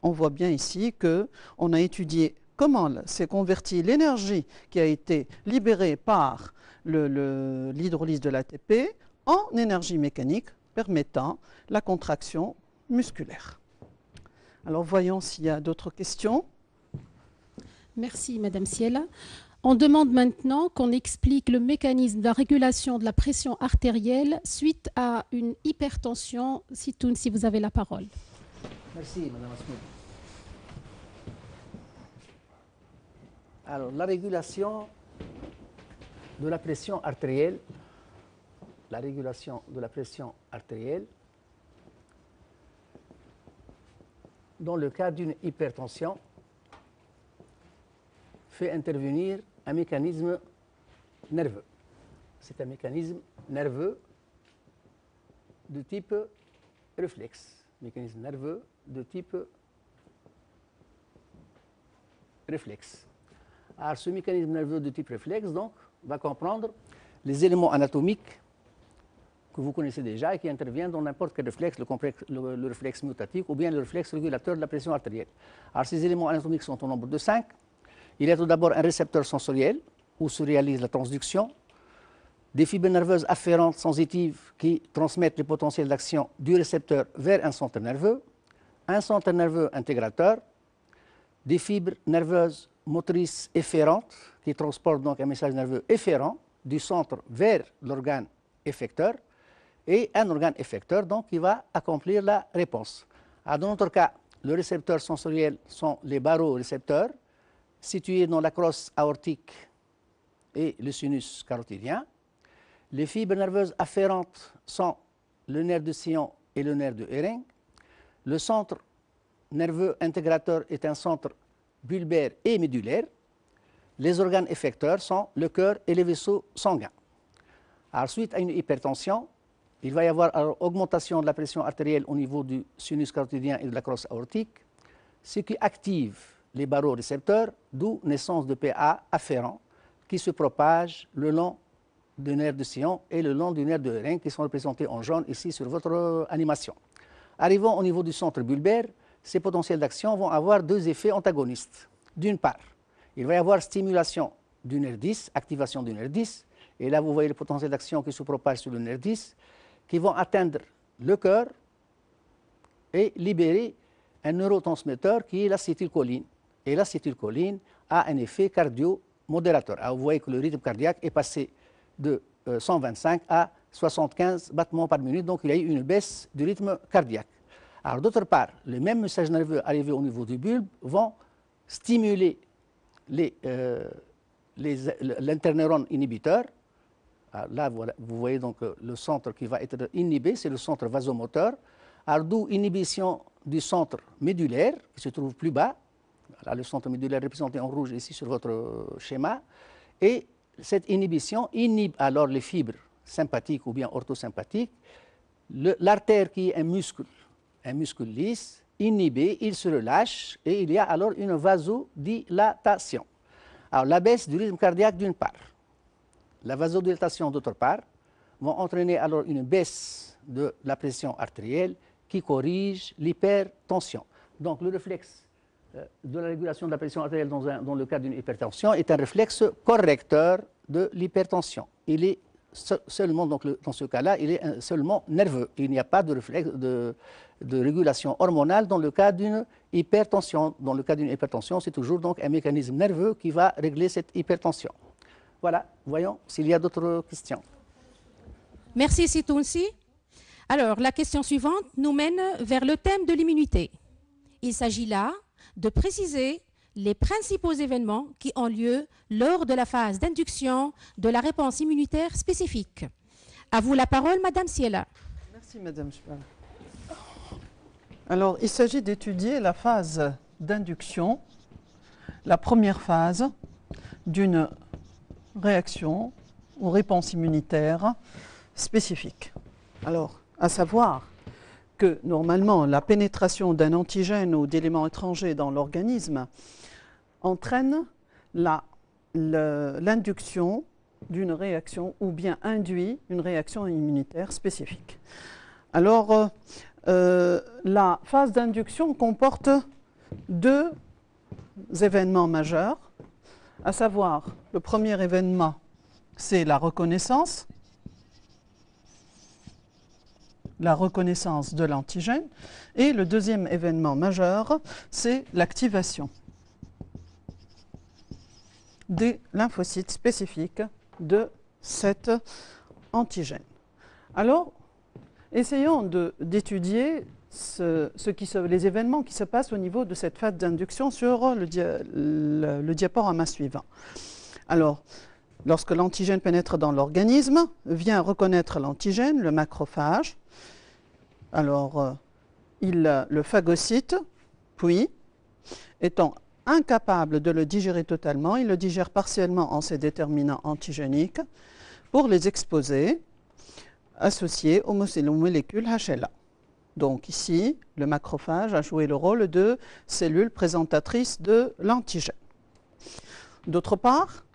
on voit bien ici qu'on a étudié comment s'est convertie l'énergie qui a été libérée par l'hydrolyse de l'ATP en énergie mécanique permettant la contraction musculaire. Alors voyons s'il y a d'autres questions. Merci Madame Ciela. On demande maintenant qu'on explique le mécanisme de la régulation de la pression artérielle suite à une hypertension. Sitoun, si vous avez la parole. Merci Madame Asmoud. Alors, la régulation de la pression artérielle, dans le cas d'une hypertension, fait intervenir un mécanisme nerveux. C'est un mécanisme nerveux de type réflexe. Mécanisme nerveux de type réflexe. Alors, ce mécanisme nerveux de type réflexe, donc, va comprendre les éléments anatomiques que vous connaissez déjà et qui interviennent dans n'importe quel réflexe, le réflexe myotatique ou bien le réflexe régulateur de la pression artérielle. Alors, ces éléments anatomiques sont au nombre de 5. Il y a tout d'abord un récepteur sensoriel où se réalise la transduction, des fibres nerveuses afférentes sensitives qui transmettent les potentiels d'action du récepteur vers un centre nerveux, un centre nerveux intégrateur, des fibres nerveuses motrices efférentes qui transportent donc un message nerveux efférent du centre vers l'organe effecteur, et un organe effecteur donc qui va accomplir la réponse. Alors, dans notre cas, le récepteur sensoriel sont les barorécepteurs situés dans la crosse aortique et le sinus carotidien. Les fibres nerveuses afférentes sont le nerf de Sion et le nerf de Hering. Le centre nerveux intégrateur est un centre bulbaire et médulaire. Les organes effecteurs sont le cœur et les vaisseaux sanguins. Alors, suite à une hypertension, il va y avoir alors augmentation de la pression artérielle au niveau du sinus carotidien et de la crosse aortique, ce qui active les barorécepteurs, d'où naissance de PA afférents qui se propagent le long du nerf de Sion et le long du nerf de Hering qui sont représentés en jaune ici sur votre animation. Arrivant au niveau du centre bulbaire, ces potentiels d'action vont avoir deux effets antagonistes. D'une part, il va y avoir stimulation du nerf 10, activation du nerf 10, et là vous voyez le potentiel d'action qui se propage sur le nerf 10, qui vont atteindre le cœur et libérer un neurotransmetteur qui est l'acétylcholine. Et l'acétylcholine a un effet cardio-modérateur. Alors, vous voyez que le rythme cardiaque est passé de 125 à 75 battements par minute, donc il y a eu une baisse du rythme cardiaque. Alors, d'autre part, les mêmes messages nerveux arrivés au niveau du bulbe vont stimuler l'interneurone inhibiteur. Alors là, voilà, vous voyez donc le centre qui va être inhibé, c'est le centre vasomoteur. Alors, d'où inhibition du centre médulaire, qui se trouve plus bas. Là, le centre médulaire représenté en rouge ici sur votre schéma. Et cette inhibition inhibe alors les fibres sympathiques ou bien orthosympathiques. L'artère qui est un muscle lisse, inhibé, il se relâche et il y a alors une vasodilatation. Alors, la baisse du rythme cardiaque d'une part, la vasodilatation d'autre part, vont entraîner alors une baisse de la pression artérielle qui corrige l'hypertension. Donc, le réflexe de la régulation de la pression artérielle dans le cas d'une hypertension est un réflexe correcteur de l'hypertension. Il est seulement, donc, dans ce cas-là, il est seulement nerveux. Il n'y a pas de réflexe de régulation hormonale dans le cas d'une hypertension. Dans le cas d'une hypertension, c'est toujours donc un mécanisme nerveux qui va régler cette hypertension. Voilà, voyons s'il y a d'autres questions. Merci Sitounsi. Alors, la question suivante nous mène vers le thème de l'immunité. Il s'agit là de préciser les principaux événements qui ont lieu lors de la phase d'induction de la réponse immunitaire spécifique. À vous la parole, Madame Siela. Merci, Madame Jbara. Alors, il s'agit d'étudier la phase d'induction, la première phase d'une réaction ou réponse immunitaire spécifique. Alors, à savoir que normalement, la pénétration d'un antigène ou d'éléments étrangers dans l'organisme entraîne l'induction d'une réaction ou bien induit une réaction immunitaire spécifique. Alors, la phase d'induction comporte deux événements majeurs, à savoir le premier événement, c'est la reconnaissance de l'antigène, et le deuxième événement majeur, c'est l'activation des lymphocytes spécifiques de cet antigène. Alors, essayons d'étudier les événements qui se passent au niveau de cette phase d'induction sur le diaporama suivant. Alors, lorsque l'antigène pénètre dans l'organisme, vient reconnaître l'antigène, le macrophage. Alors, il le phagocyte, puis, étant incapable de le digérer totalement, il le digère partiellement en ses déterminants antigéniques pour les exposer associés aux molécules HLA. Donc ici, le macrophage a joué le rôle de cellule présentatrice de l'antigène. D'autre part,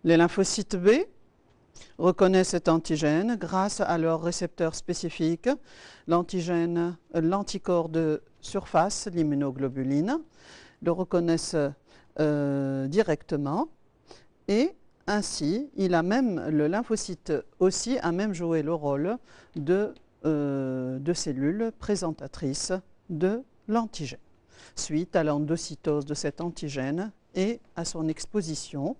les lymphocytes B reconnaissent cet antigène grâce à leur récepteur spécifique, l'anticorps de surface, l'immunoglobuline, le reconnaissent directement et ainsi, le lymphocyte aussi a même joué le rôle de cellules présentatrices de l'antigène, suite à l'endocytose de cet antigène et à son exposition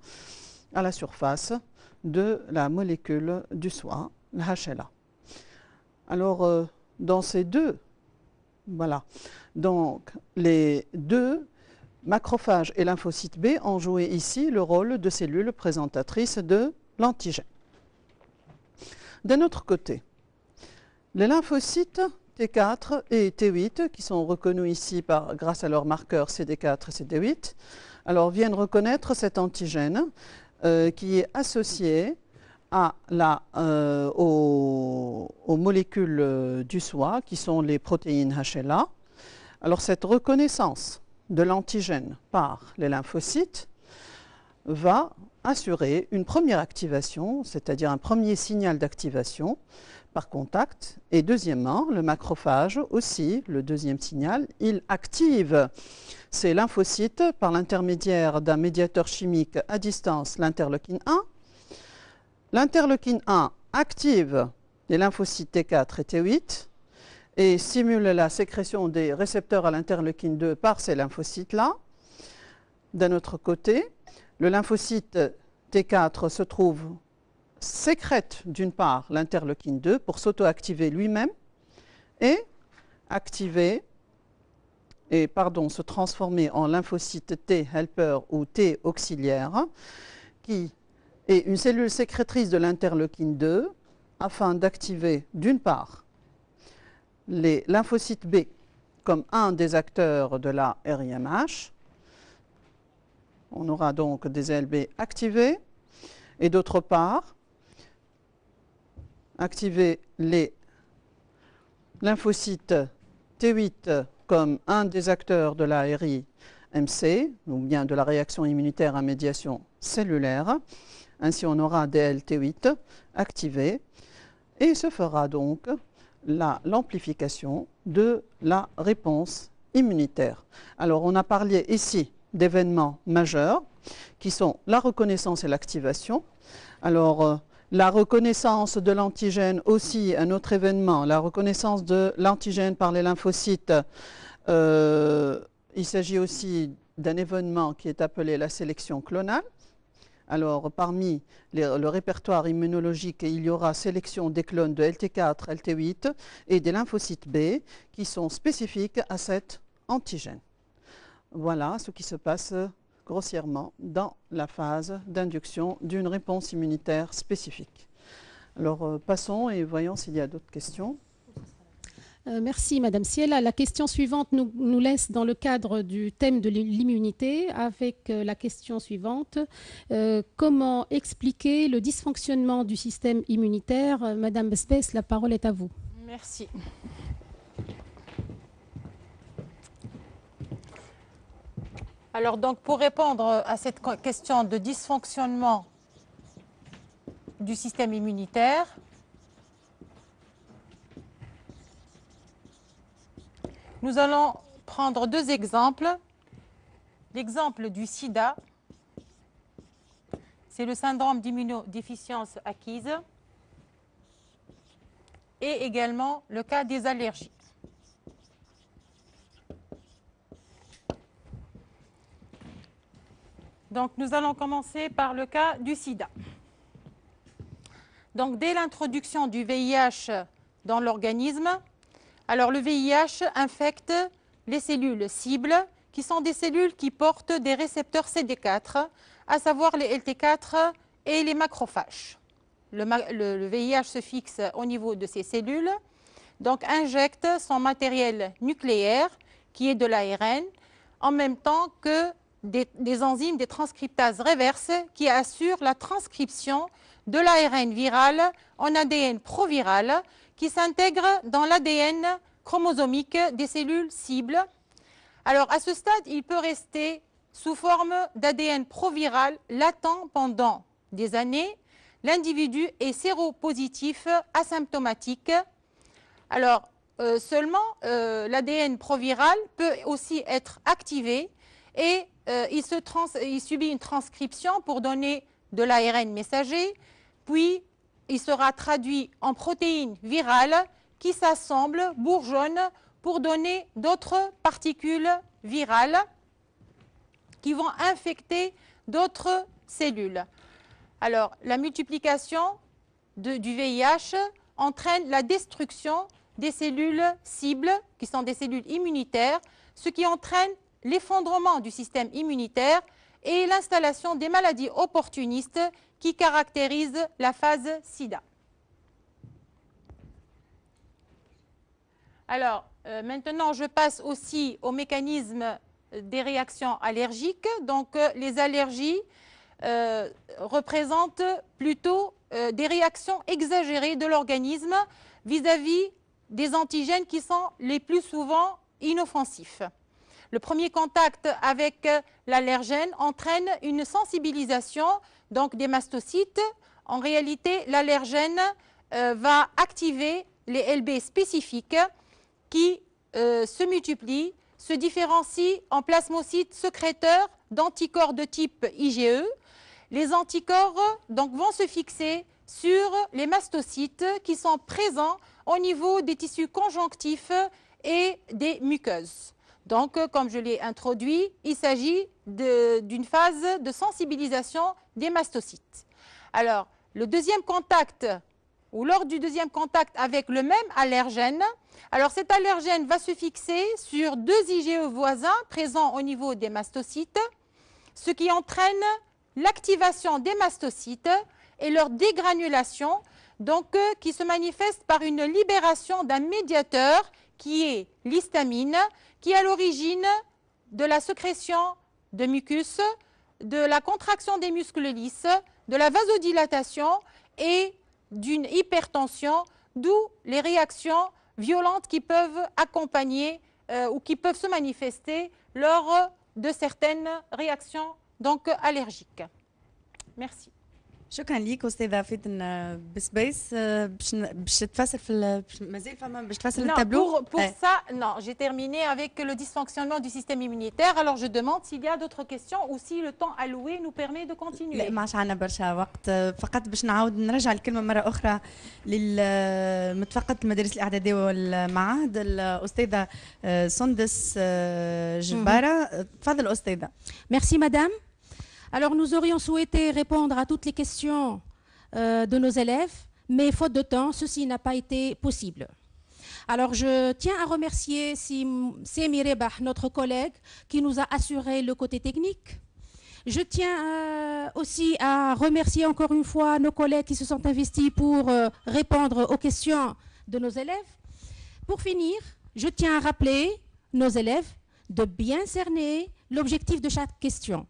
à la surface de la molécule du soin, le HLA. Alors, dans ces deux, voilà, donc les deux macrophages et lymphocytes B ont joué ici le rôle de cellules présentatrices de l'antigène. D'un autre côté, les lymphocytes T4 et T8, qui sont reconnus ici grâce à leurs marqueurs CD4 et CD8, alors viennent reconnaître cet antigène qui est associé aux molécules du soi, qui sont les protéines HLA. Alors cette reconnaissance de l'antigène par les lymphocytes va assurer une première activation, c'est-à-dire un premier signal d'activation par contact. Et deuxièmement, le macrophage aussi, le deuxième signal, il active ces lymphocytes par l'intermédiaire d'un médiateur chimique à distance, l'interleukine 1. L'interleukine 1 active les lymphocytes T4 et T8 et stimule la sécrétion des récepteurs à l'interleukine 2 par ces lymphocytes-là. D'un autre côté, le lymphocyte T4 sécrète d'une part l'interleukine 2 pour s'auto-activer lui-même et se transformer en lymphocyte T helper ou T auxiliaire, qui est une cellule sécrétrice de l'interleukine 2 afin d'activer d'une part les lymphocytes B comme un des acteurs de la RIMH. On aura donc des LB activés et d'autre part activer les lymphocytes T8 comme un des acteurs de la RIMC ou bien de la réaction immunitaire à médiation cellulaire. Ainsi, on aura des LT8 activés et se fera donc l'amplification de la réponse immunitaire. Alors, on a parlé ici d'événements majeurs qui sont la reconnaissance et l'activation. Alors, la reconnaissance de l'antigène aussi, un autre événement, la reconnaissance de l'antigène par les lymphocytes. Il s'agit aussi d'un événement qui est appelé la sélection clonale. Alors, parmi le répertoire immunologique, il y aura sélection des clones de LT4, LT8 et des lymphocytes B qui sont spécifiques à cet antigène. Voilà ce qui se passe grossièrement dans la phase d'induction d'une réponse immunitaire spécifique. Alors passons et voyons s'il y a d'autres questions. Merci Madame Siela. La question suivante nous laisse dans le cadre du thème de l'immunité avec la question suivante. Comment expliquer le dysfonctionnement du système immunitaire? Madame Besbès, la parole est à vous. Merci. Alors donc pour répondre à cette question de dysfonctionnement du système immunitaire, nous allons prendre deux exemples. L'exemple du sida, c'est le syndrome d'immunodéficience acquise, et également le cas des allergies. Donc nous allons commencer par le cas du sida. Donc dès l'introduction du VIH dans l'organisme, alors le VIH infecte les cellules cibles, qui sont des cellules qui portent des récepteurs CD4, à savoir les LT4 et les macrophages. Le VIH se fixe au niveau de ces cellules, donc injecte son matériel nucléaire, qui est de l'ARN, en même temps que des enzymes, des transcriptases reverses, qui assurent la transcription de l'ARN viral en ADN proviral, qui s'intègre dans l'ADN chromosomique des cellules cibles. Alors à ce stade, il peut rester sous forme d'ADN proviral latent pendant des années. L'individu est séropositif asymptomatique. Alors seulement l'ADN proviral peut aussi être activé et il subit une transcription pour donner de l'ARN messager, puis il sera traduit en protéines virales qui s'assemblent, bourgeonnent pour donner d'autres particules virales qui vont infecter d'autres cellules. Alors, la multiplication du VIH entraîne la destruction des cellules cibles, qui sont des cellules immunitaires, ce qui entraîne l'effondrement du système immunitaire et l'installation des maladies opportunistes qui caractérisent la phase sida. Alors, maintenant, je passe aussi au mécanisme des réactions allergiques. Donc, les allergies représentent plutôt des réactions exagérées de l'organisme vis-à-vis des antigènes qui sont les plus souvent inoffensifs. Le premier contact avec l'allergène entraîne une sensibilisation donc des mastocytes. En réalité, l'allergène va activer les LB spécifiques qui se multiplient, se différencient en plasmocytes sécréteurs d'anticorps de type IgE. Les anticorps donc, vont se fixer sur les mastocytes qui sont présents au niveau des tissus conjonctifs et des muqueuses. Donc, comme je l'ai introduit, il s'agit d'une phase de sensibilisation des mastocytes. Alors, le deuxième contact, ou lors du deuxième contact avec le même allergène, alors cet allergène va se fixer sur deux IgE voisins présents au niveau des mastocytes, ce qui entraîne l'activation des mastocytes et leur dégranulation, donc qui se manifeste par une libération d'un médiateur qui est l'histamine, qui est à l'origine de la sécrétion de mucus, de la contraction des muscles lisses, de la vasodilatation et d'une hypertension, d'où les réactions violentes qui peuvent accompagner ou qui peuvent se manifester lors de certaines réactions donc, allergiques. Merci. شكرا ليك استاذه فاتن بسبيس باش تفسر في مازال فما باش تفسر التابلو. Pour ça, non, j'ai terminé avec le dysfonctionnement du système immunitaire. Alors je demande s'il y a d'autres questions ou si le temps alloué nous permet de continuer. لا ما عادش عندنا برشا وقت، فقط باش نعاود نرجع الكلمه مره اخرى للمتفقده المدارس الاعداديه والمعاهد الاستاذه سندس جباره. تفضل استاذه. Merci madame. Alors, nous aurions souhaité répondre à toutes les questions de nos élèves, mais faute de temps, ceci n'a pas été possible. Alors, je tiens à remercier Semi Rebah, notre collègue, qui nous a assuré le côté technique. Je tiens aussi à remercier encore une fois nos collègues qui se sont investis pour répondre aux questions de nos élèves. Pour finir, je tiens à rappeler nos élèves de bien cerner l'objectif de chaque question.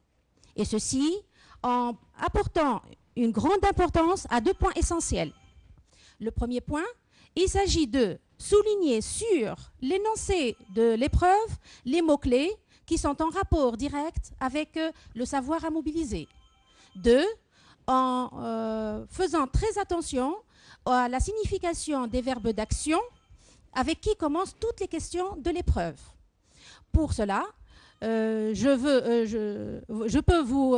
Et ceci en apportant une grande importance à 2 points essentiels. Le premier point, il s'agit de souligner sur l'énoncé de l'épreuve les mots-clés qui sont en rapport direct avec le savoir à mobiliser. 2, en faisant très attention à la signification des verbes d'action avec qui commencent toutes les questions de l'épreuve. Pour cela, je peux vous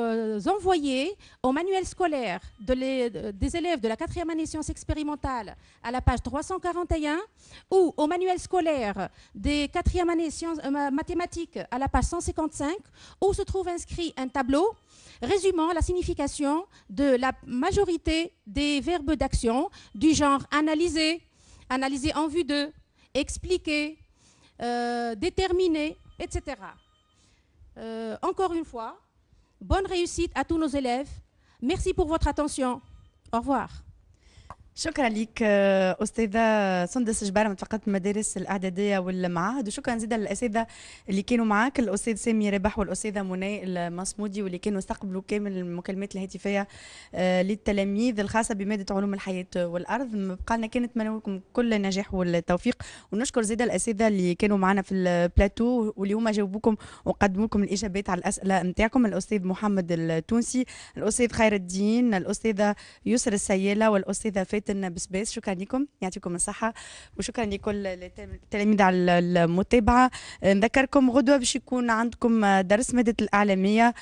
envoyer au manuel scolaire des élèves de la 4e année sciences expérimentales à la page 341 ou au manuel scolaire des 4e année sciences mathématiques à la page 155 où se trouve inscrit un tableau résumant la signification de la majorité des verbes d'action du genre analyser, analyser en vue de, expliquer, déterminer, etc. Encore une fois, bonne réussite à tous nos élèves. Merci pour votre attention. Au revoir. شكرا لك أستاذة سندس جبارة من فقط المدارس الإعدادية والمعاهد، وشكرا زيدا للأساتذة اللي كانوا معاك، الأستاذ سامي رباح والأستاذة منى المصمودي، واللي كانوا استقبلوا كامل المكالمات الهاتفية للتلاميذ الخاصة بمادة علوم الحياة والأرض. بقى لنا كان نتمنى لكم كل نجاح والتوفيق، ونشكر زيدا الأساتذة اللي كانوا معنا في البلاتو واللي هما جاوبوكم وقدموا لكم الإجابات على الأسئلة نتاعكم، الأستاذ محمد التونسي، الأستاذ خير الدين، الأستاذة يسر السيالة، والأستاذة فاتن بسباس. شكرا لكم، يعطيكم الصحة، وشكرا لكل التلاميذ على المتابعة. نذكركم غدوة باش يكون عندكم درس مادة الإعلامية.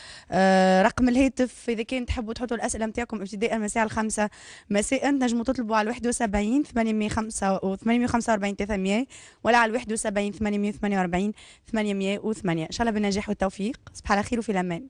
رقم الهاتف إذا كان تحبوا تحطوا الأسئلة نتاعكم ابتداء من الساعة 5 مساء تنجموا تطلبوا على 71 845 300 ولا على 71 848 808. إن شاء الله بالنجاح والتوفيق. صباح على خير وفي الأمان.